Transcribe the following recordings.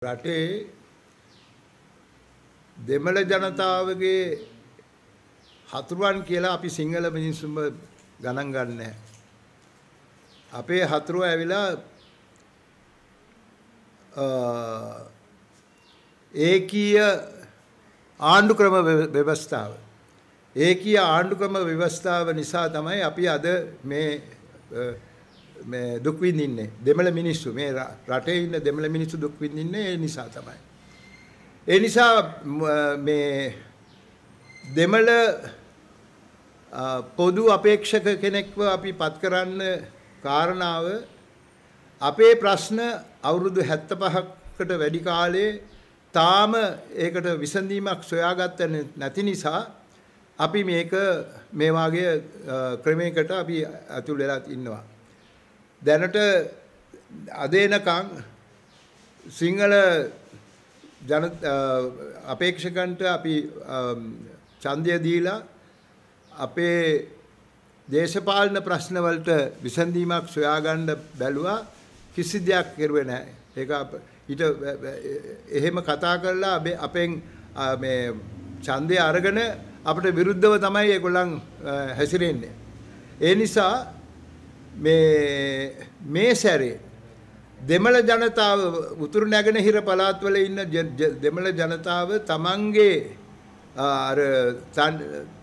රටේ දෙමළ ජනතාවගේ හතුරුන් කියලා අපි සිංහල මිනිස්සුම ගණන් ගන්න නැහැ. අපේ හතුරුව ඇවිලා ඒකීය ආණ්ඩුක්‍රම ව්‍යවස්ථාව. ඒකීය ආණ්ඩුක්‍රම ව්‍යවස්ථාව නිසා තමයි අපි අද මේ දුක් විඳින්නේ. දෙමළ මිනිස්සු මේ රටේ ඉන්න දෙමළ මිනිස්සු දුක් විඳින්නේ ඒ නිසා තමයි. ඒ නිසා මේ දෙමළ පොදු අපේක්ෂක කෙනෙක්ව අපි පත් කරන්න කාරණාව අපේ ප්‍රශ්න අවුරුදු 75කට වැඩි කාලේ තාම ඒකට විසඳීමක් සොයාගත්ත නැති නිසා අපි මේක මේ වාගේ ක්‍රමයකට අපි අතුල් වෙලා ඉන්නවා. දැනට අද එනකන් සිංහල ජන අපේක්ෂකන්ට අපි ඡන්දය දීලා අපේ දේශපාලන ප්‍රශ්න වලට විසඳීමක් සොයාගන්න බැලුවා කිසි දෙයක් කරුවේ නැහැ. ඒක ඊට එහෙම කතා කරලා අපෙන් මේ ඡන්දය අරගෙන අපිට විරුද්ධව තමයි ඒගොල්ලන් හැසිරෙන්නේ. ඒ නිසා මේ සැරේ දෙමළ ජනතාව උතුරු නැගෙනහිර පළාත්වල ඉන්න දෙමළ ජනතාව තමන්ගේ අර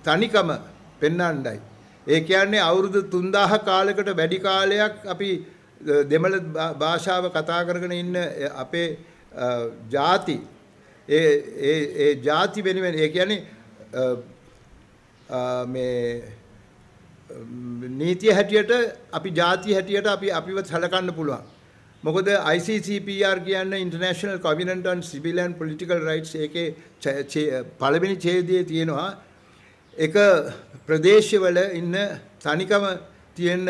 තනිකම පෙන්වන්නයි. ඒ කියන්නේ අවුරුදු 3000 කාලයකට වැඩි කාලයක් අපි දෙමළ භාෂාව කතා කරගෙන ඉන්න අපේ ಜಾති ඒ ಜಾති වෙනුවෙන් ඒ කියන්නේ මේ නීතිය හැටියට අපි ಜಾති හැටියට අපිව සැලකන්න පුළුවන්. මොකද ICCPR කියන්නේ International Covenant on Civil and Political Rights ඒකේ පළවෙනි ඡේදයේ තියෙනවා එක ප්‍රදේශවල ඉන්න තනිකම තියෙන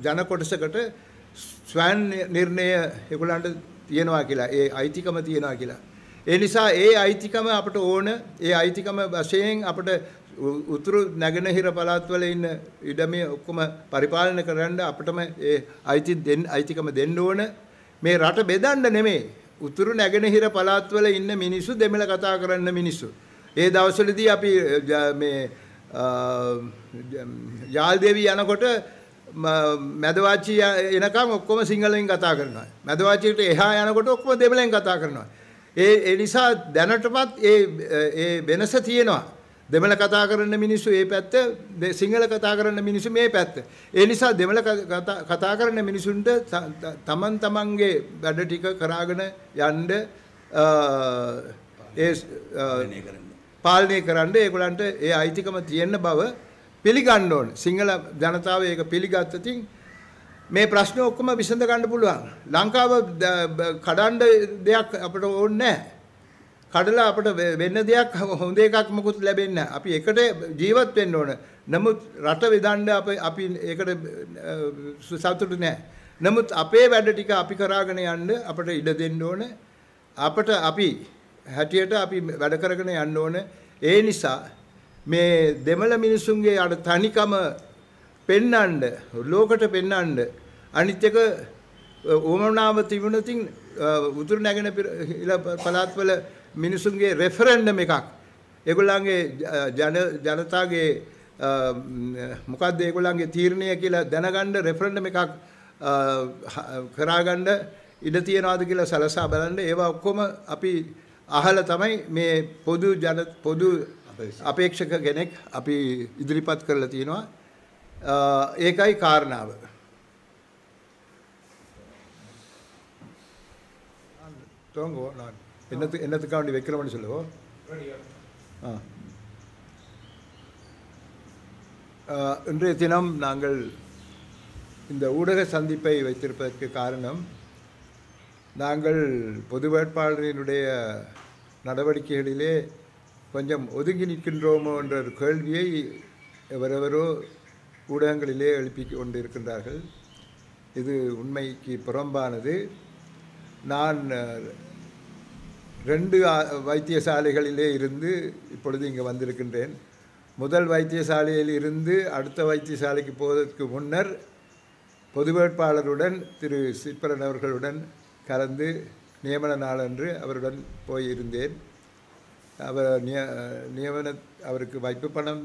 ජන කොටසකට ස්වයං නිර්ණය ඒගොල්ලන්ට තියෙනවා කියලා ඒ අයිතිකම තියෙනවා කියලා. ඒ නිසා ඒ අයිතිකම අපට ඕන ඒ අයිතිකම වශයෙන් අපට උතුරු නැගෙනහිර පළාත්වල ඉන්න ඉඩමේ ඔක්කොම පරිපාලනය කරන්න අපිටම ඒ අයිතිකම දෙන්න ඕන. මේ රට බෙදන්න නෙමෙයි. උතුරු නැගෙනහිර පළාත්වල ඉන්න මිනිස්සු දෙමළ කතා කරන්න මිනිස්සු. ඒ දවස්වලදී අපි මේ යාල්දේවි යනකොට මැදවාචි එනකම් ඔක්කොම සිංහලෙන් කතා කරනවා. මැදවාචියට එහා යනකොට ඔක්කොම දෙමළෙන් කතා කරනවා. ඒ නිසා දැනටමත් ඒ වෙනස තියෙනවා. දෙමළ කතා කරන මිනිස්සු ඒ පැත්ත, සිංහල කතා කරන මිනිස්සු මේ පැත්ත. ඒ නිසා දෙමළ කතා කරන මිනිසුන්ට තමන්ගේ වැඩ ටික කරාගෙන යන්න පාලනය කරන්න ඒගොල්ලන්ට ඒ අයිතිකම තියෙන බව පිළිගන්න ඕන. සිංහල ජනතාව ඒක පිළිගත්තතින් මේ ප්‍රශ්න ඔක්කොම විසඳ ගන්න පුළුවන්. ලංකාව කඩන්න දෙයක් අපිට ඕනේ නැහැ. කඩලා අපිට වෙන්න දෙයක් හොඳ එකක් මොකුත් ලැබෙන්නේ නැහැ. අපි එකට ජීවත් වෙන්න ඕන. නමුත් රට විදන්න අපි ඒකට සතුටු නැහැ. නමුත් අපේ වැඩ ටික අපි කරාගෙන යන්න අපිට ඉඩ දෙන්න ඕන. අපි හැටියට අපි වැඩ කරගෙන යන්න ඕන. ඒ නිසා මේ දෙමළ මිනිසුන්ගේ අර තනිකම පෙන්වන්න ලෝකෙට පෙන්වන්න අනිත් එක ඕමනාව තිබුණතින් උතුරු නැගෙනහිර පළාත්වල මිනිසුන්ගේ රෙෆරන්ඩම් එකක් ඒගොල්ලන්ගේ ජනතාවගේ මොකද්ද ඒගොල්ලන්ගේ තීරණය කියලා දැනගන්න රෙෆරන්ඩම් එකක් කරාගන්න ඉඩ තියනවාද කියලා සලසා බලන්න. ඒවා ඔක්කොම අපි අහලා තමයි මේ පොදු අපේක්ෂක කෙනෙක් අපි ඉදිරිපත් කරලා තියෙනවා. ඒකයි කාරණාව. தோங்கோ நான் என்னத்துக்காண்டி வைக்கிறோம்னு சொல்லுவோம். இன்றைய தினம் நாங்கள் இந்த ஊடக சந்திப்பை வைத்திருப்பதற்கு காரணம் நாங்கள் பொது வேட்பாளரினுடைய நடவடிக்கைகளிலே கொஞ்சம் ஒதுங்கி நிற்கின்றோமோ என்ற ஒரு கேள்வியை எவரெவரோ ஊடகங்களிலே எழுப்பி கொண்டிருக்கின்றார்கள். இது உண்மைக்கு புறம்பானது. நான் 2 வைத்தியசாலைகளிலே இருந்து இப்பொழுது இங்கே வந்திருக்கின்றேன். முதல் வைத்தியசாலையில் இருந்து அடுத்த வைத்தியசாலைக்கு போவதற்கு முன்னர் பொது வேட்பாளருடன் திரு சிற்பரன் அவர்களுடன் கலந்து நியமன நாளன்று அவருடன் போயிருந்தேன். அவர் நியமன அவருக்கு வைப்பு பணம்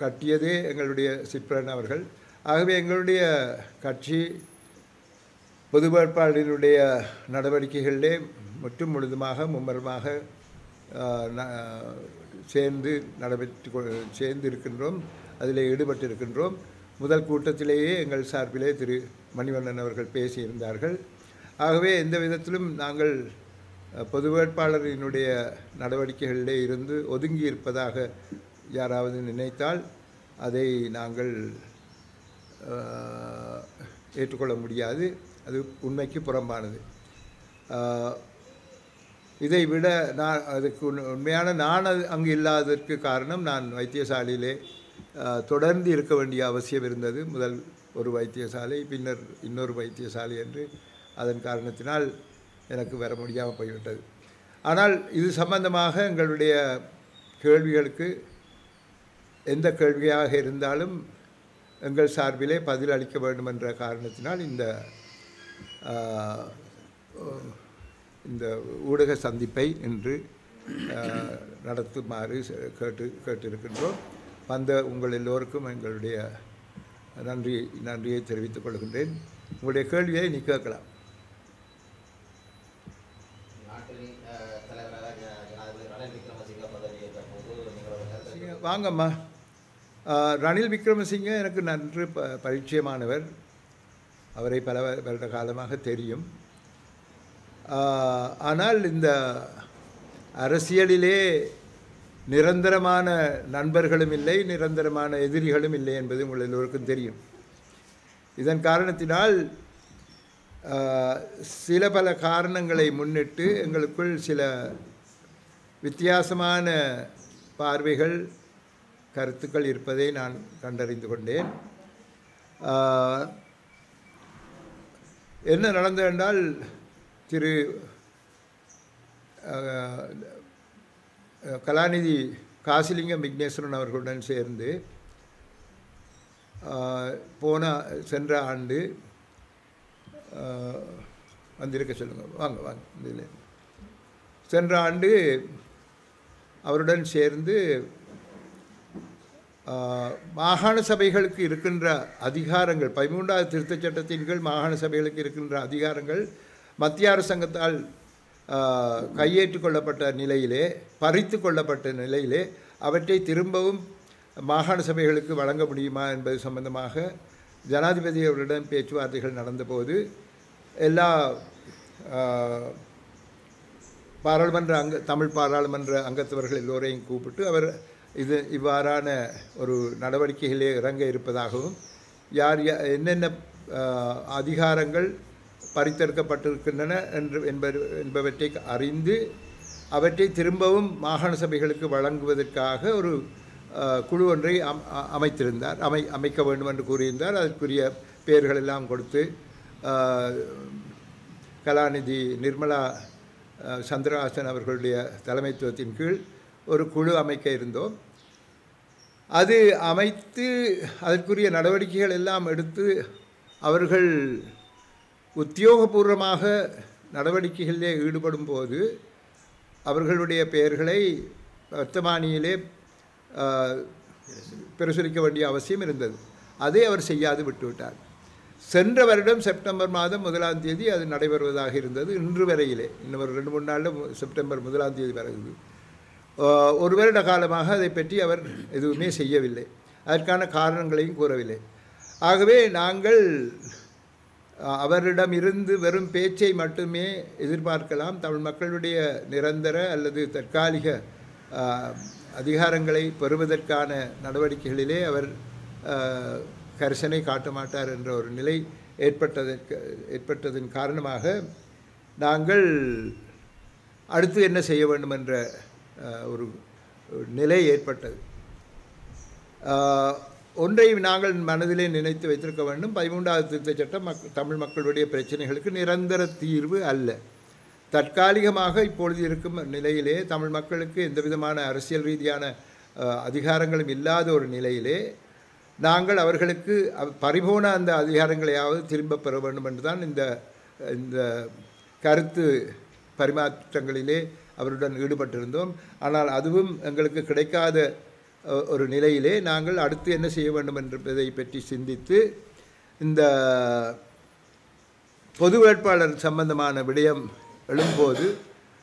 கட்டியதே எங்களுடைய சிப்ரன் அவர்கள். ஆகவே எங்களுடைய கட்சி பொது வேட்பாளர்களுடைய நடவடிக்கைகளிலே முழுதுமாக மும்மரமாக சேர்ந்து இருக்கின்றோம், அதில் ஈடுபட்டிருக்கின்றோம். முதல் கூட்டத்திலேயே எங்கள் சார்பிலே திரு மணிவண்ணன் அவர்கள் பேசியிருந்தார்கள். ஆகவே எந்த விதத்திலும் நாங்கள் பொது வேட்பாளரினுடைய நடவடிக்கைகளிலே இருந்து ஒதுங்கி இருப்பதாக யாராவது நினைத்தால் அதை நாங்கள் ஏற்றுக்கொள்ள முடியாது. அது உண்மைக்கு புறம்பானது. இதை விட அதுக்கு உண்மையான நான் அங்கு இல்லாததற்கு காரணம், நான் வைத்தியசாலையிலே தொடர்ந்து இருக்க வேண்டிய அவசியம் இருந்தது. முதல் ஒரு வைத்தியசாலை, பின்னர் இன்னொரு வைத்தியசாலை என்று அதன் காரணத்தினால் எனக்கு வர முடியாமல் போய்விட்டது. ஆனால் இது சம்பந்தமாக எங்களுடைய கேள்விகளுக்கு எந்த கேள்வியாக இருந்தாலும் எங்கள் சார்பிலே பதில் அளிக்க வேண்டும் என்ற காரணத்தினால் இந்த ஊடக சந்திப்பை இன்று நடத்துமாறு கேட்டிருக்கின்றோம். வந்த உங்கள் எல்லோருக்கும் எங்களுடைய நன்றியை தெரிவித்துக் கொள்கின்றேன். உங்களுடைய கேள்வியை நீ கேட்கலாம். வாங்கம்மா. ரணில் விக்ரமசிங்க எனக்கு நன்று பரிச்சயமானவர். அவரை பல வருட காலமாக தெரியும். ஆனால் இந்த அரசியலிலே நிரந்தரமான நண்பர்களும் இல்லை, நிரந்தரமான எதிரிகளும் இல்லை என்பது உங்கள் எல்லோருக்கும் தெரியும். இதன் காரணத்தினால் சில பல காரணங்களை முன்னிட்டு எங்களுக்குள் சில வித்தியாசமான பார்வைகள், கருத்துக்கள் இருப்பதை நான் கண்டறிந்து கொண்டேன். என்ன நடந்தது என்றால், திரு கலாநிதி காசிலிங்கம் விக்னேஸ்வரன் அவர்களுடன் சேர்ந்து சென்ற ஆண்டு வந்திருக்க சொல்லுங்கள், வாங்க இதில் சென்ற ஆண்டு அவருடன் சேர்ந்து மாகாண சபைகளுக்கு இருக்கின்ற அதிகாரங்கள், 13வது திருத்தச் சட்டத்தின் கீழ் மாகாண சபைகளுக்கு இருக்கின்ற அதிகாரங்கள் மத்திய அரசாங்கத்தால் கையேற்றுக் கொள்ளப்பட்ட நிலையிலே, பறித்து கொள்ளப்பட்ட நிலையிலே அவற்றை திரும்பவும் மாகாண சபைகளுக்கு வழங்க முடியுமா என்பது சம்பந்தமாக ஜனாதிபதி அவர்களிடம் பேச்சுவார்த்தைகள் நடந்தபோது எல்லா தமிழ் பாராளுமன்ற அங்கத்தவர்கள் எல்லோரையும் கூப்பிட்டு அவர் இவ்வாறான ஒரு நடவடிக்கைகளே இறங்க இருப்பதாகவும், என்னென்ன அதிகாரங்கள் பறித்தெடுக்கப்பட்டிருக்கின்றன என்பவற்றை அறிந்து அவற்றை திரும்பவும் மாகாண சபைகளுக்கு வழங்குவதற்காக ஒரு குழு ஒன்றை அமைக்க வேண்டும் என்று கூறியிருந்தார். அதற்குரிய பெயர்கள் எல்லாம் கொடுத்து கலாநிதி நிர்மலா சந்திரஹாசன் அவர்களுடைய தலைமைத்துவத்தின் கீழ் ஒரு குழு அமைக்க இருந்தோம். அது அமைத்து அதற்குரிய நடவடிக்கைகள் எல்லாம் எடுத்து அவர்கள் உத்தியோகபூர்வமாக நடவடிக்கைகளிலே ஈடுபடும் போது அவர்களுடைய பெயர்களை வர்த்தமானியிலே பிரசுரிக்க வேண்டிய அவசியம் இருந்தது. அதை அவர் செய்யாது விட்டுவிட்டார். சென்ற வருடம் செப்டம்பர் மாதம் 1ஆம் தேதி அது நடைபெறுவதாக இருந்தது. இன்று வரையிலே இன்னும் ஒரு 2-3 நாளில் செப்டம்பர் 1ஆம் தேதி வருகிறது. ஒரு வருட காலமாக அதை பற்றி அவர் எதுவுமே செய்யவில்லை. அதற்கான காரணங்களையும் கூறவில்லை. ஆகவே நாங்கள் அவரிடம் இருந்து வெறும் பேச்சை மட்டுமே எதிர்பார்க்கலாம். தமிழ் மக்களுடைய நிரந்தர அல்லது தற்காலிக அதிகாரங்களை பெறுவதற்கான நடவடிக்கைகளிலே அவர் கரிசனை காட்ட மாட்டார் என்ற ஒரு நிலை ஏற்பட்டதன் காரணமாக நாங்கள் அடுத்து என்ன செய்ய வேண்டும் என்ற ஒரு நிலை ஏற்பட்டது. ஒன்றை நாங்கள் மனதிலே நினைத்து வைத்திருக்க வேண்டும். 13வது திருத்தச் சட்டம் தமிழ் மக்களுடைய பிரச்சனைகளுக்கு நிரந்தர தீர்வு அல்ல. தற்காலிகமாக இப்பொழுது இருக்கும் நிலையிலே தமிழ் மக்களுக்கு எந்த விதமான அரசியல் ரீதியான அதிகாரங்களும் இல்லாத ஒரு நிலையிலே நாங்கள் அவர்களுக்கு பறிபோன அந்த அதிகாரங்களையாவது திரும்ப பெற வேண்டும் என்று தான் இந்த இந்த கருத்து பரிமாற்றங்களிலே அவருடன் ஈடுபட்டிருந்தோம். ஆனால் அதுவும் எங்களுக்கு கிடைக்காத ஒரு நிலையிலே நாங்கள் அடுத்து என்ன செய்ய வேண்டும் என்பதை பற்றி சிந்தித்து இந்த பொது வேட்பாளர் சம்பந்தமான விடயம் எழும்போது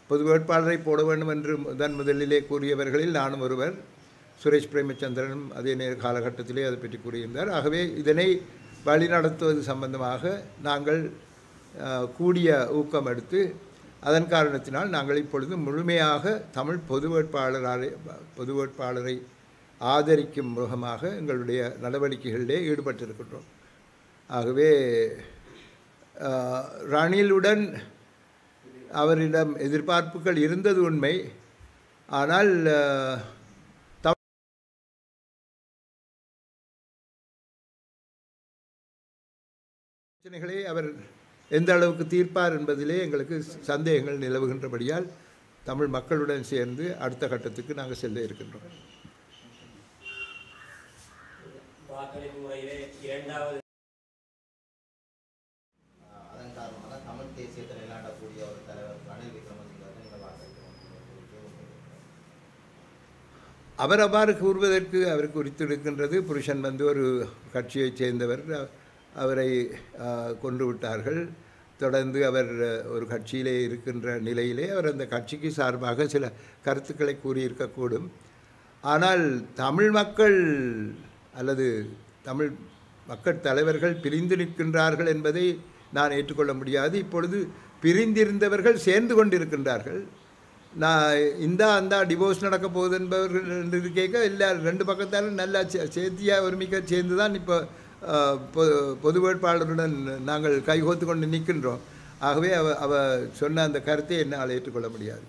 பொது வேட்பாளரை போட வேண்டும் என்று முதலிலே கூறியவர்களில் நானும் ஒருவர். சுரேஷ் பிரேமச்சந்திரனும் அதே காலகட்டத்திலே அதை பற்றி கூறியிருந்தார். ஆகவே இதனை வழிநடத்துவது சம்பந்தமாக நாங்கள் கூடிய ஊக்கம் எடுத்து அதன் காரணத்தினால் நாங்கள் இப்பொழுது முழுமையாக தமிழ் பொது வேட்பாளரை ஆதரிக்கும் முகமாக எங்களுடைய நடவடிக்கைகளிலே ஈடுபட்டிருக்கின்றோம். ஆகவே ரணிலுடன் அவரிடம் எதிர்பார்ப்புகள் இருந்தது உண்மை. ஆனால் பிரச்சனைகளை அவர் எந்த அளவுக்கு தீர்ப்பார் என்பதிலே எங்களுக்கு சந்தேகங்கள் நிலவுகின்றபடியால் தமிழ் மக்களுடன் சேர்ந்து அடுத்த கட்டத்துக்கு நாங்கள் செல்ல இருக்கின்றோம். அவர் அவ்வாறு கூறுவதற்கு அவருக்கு குறித்திருக்கின்றது. புருஷன் ஒரு கட்சியைச் சேர்ந்தவர், அவரை கொன்று விட்டார்கள். தொடர்ந்து அவர் ஒரு கட்சியிலே இருக்கின்ற நிலையிலே அவர் அந்த கட்சிக்கு சார்பாக சில கருத்துக்களை கூறியிருக்கக்கூடும். ஆனால் தமிழ் மக்கள் அல்லது தமிழ் மக்கள் தலைவர்கள் பிரிந்து நிற்கின்றார்கள் என்பதை நான் ஏற்றுக்கொள்ள முடியாது. இப்பொழுது பிரிந்திருந்தவர்கள் சேர்ந்து கொண்டிருக்கின்றார்கள். நான் அந்த டிவோர்ஸ் நடக்க போகுது என்பவர்கள் என்று கேட்க இல்லை, ரெண்டு பக்கத்தாலும் நல்லா சேர்த்தியாக ஒருமிக்க சேர்ந்து தான் இப்போ பொது வேட்பாளருடன் நாங்கள் கைகோத்து கொண்டு நிற்கின்றோம். ஆகவே அவ சொன்ன அந்த கருத்தை என்னால் ஏற்றுக்கொள்ள முடியாது.